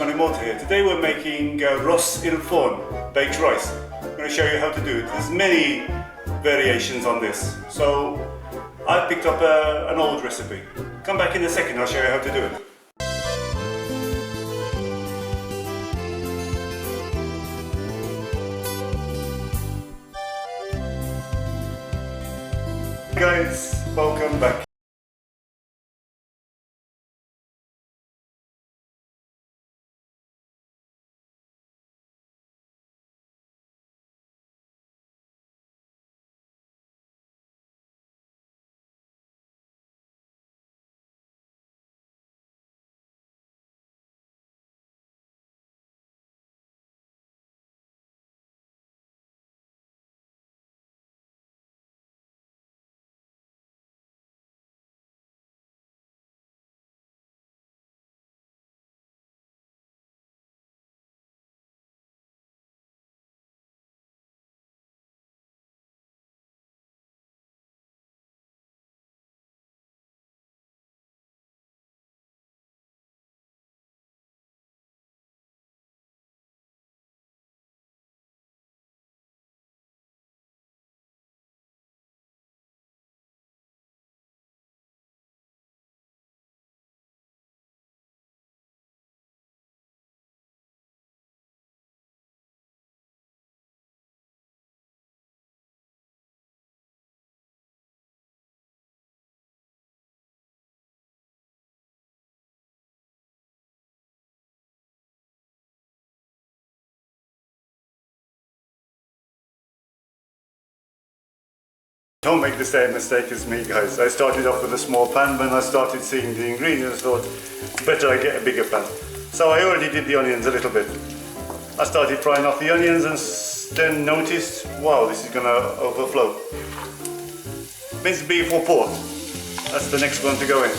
in Malta here. Today we're making arroz il forn, baked rice. I'm going to show you how to do it. There's many variations on this, so I picked up an old recipe. Come back in a second, I'll show you how to do it. Guys, welcome back. Don't make the same mistake as me, guys. I started off with a small pan. When I started seeing the ingredients, I thought it's better I get a bigger pan. So I already did the onions a little bit. I started frying off the onions and then noticed, wow, this is gonna overflow. Minced beef or pork. That's the next one to go in.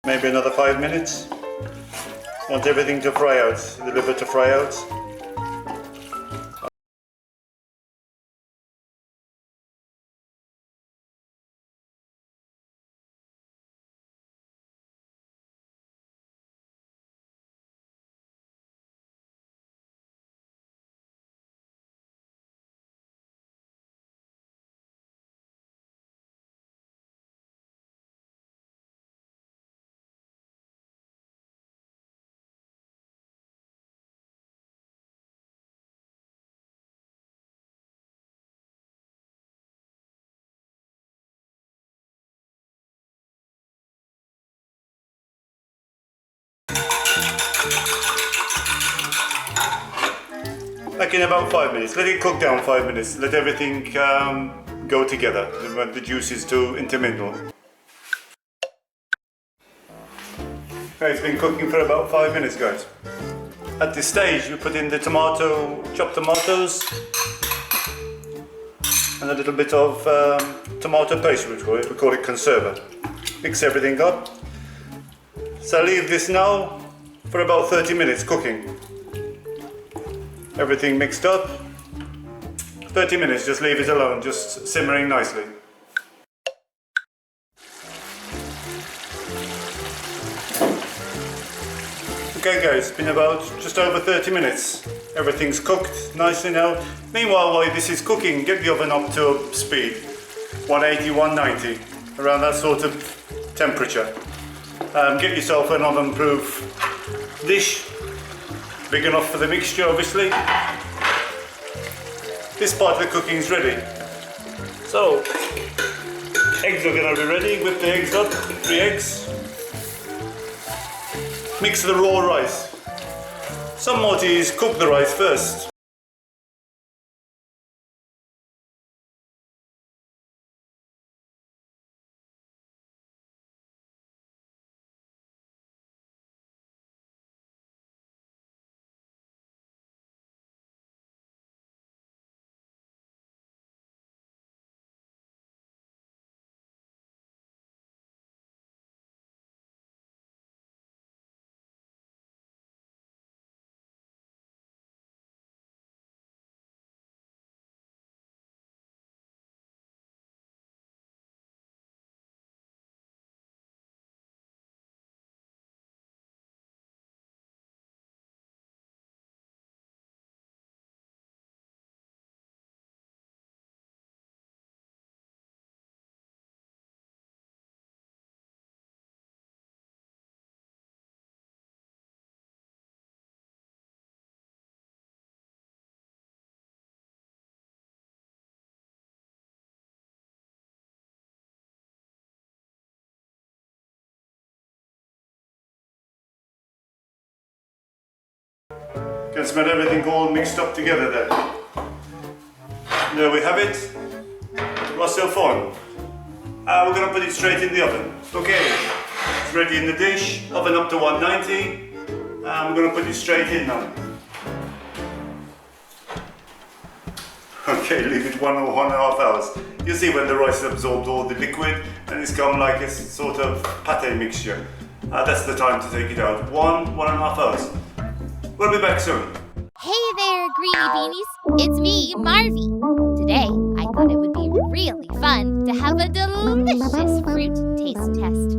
Maybe another 5 minutes. Want everything to fry out, the liver to fry out. Like in about 5 minutes. Let it cook down 5 minutes. Let everything go together. Want the juices to intermingle. Okay, it's been cooking for about 5 minutes, guys. At this stage, we put in the chopped tomatoes, and a little bit of tomato paste, we call it conserva. Mix everything up. So I leave this now for about 30 minutes cooking. Everything mixed up. 30 minutes, just leave it alone, just simmering nicely. Okay guys, it's been about just over 30 minutes. Everything's cooked nicely now. Meanwhile, while this is cooking, get the oven up to speed. 180, 190, around that sort of temperature. Get yourself an oven-proof dish, big enough for the mixture obviously. This part of the cooking is ready. So, eggs are going to be ready. Whip the eggs up, 3 eggs. Mix the raw rice. Some Maltese cook the rice first. Can smell everything all mixed up together there. There we have it. What's your forn? We're going to put it straight in the oven. Okay, it's ready in the dish. Oven up to 190. I'm going to put it straight in now. Okay, leave it 1 or 1.5 hours. You see when the rice absorbed all the liquid and it's come like a sort of pate mixture. That's the time to take it out. 1.5 hours. We'll be back soon. Hey there, greeny beanies. It's me, Marvy. Today, I thought it would be really fun to have a delicious fruit taste test.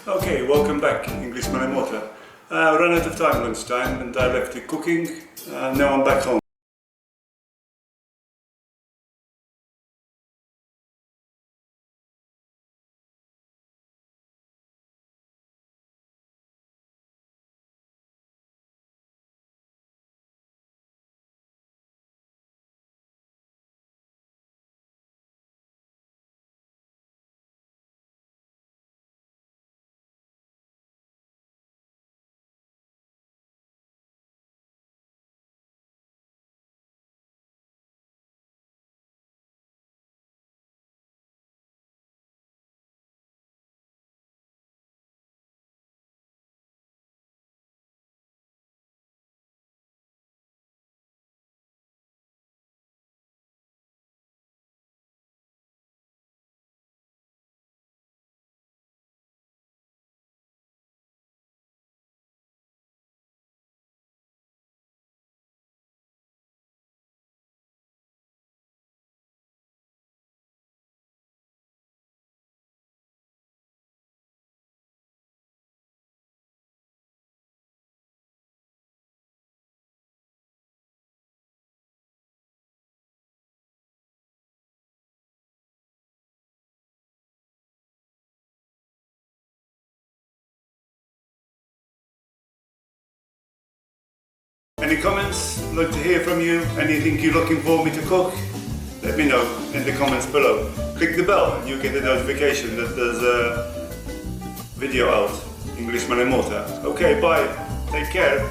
Okay, welcome back, Englishman in Malta. I ran out of time lunchtime and I left it cooking. Now I'm back home. Any comments? I'd like to hear from you. Anything you're looking for me to cook? Let me know in the comments below. Click the bell and you get a notification that there's a video out. Englishman in Malta. Okay, bye. Take care.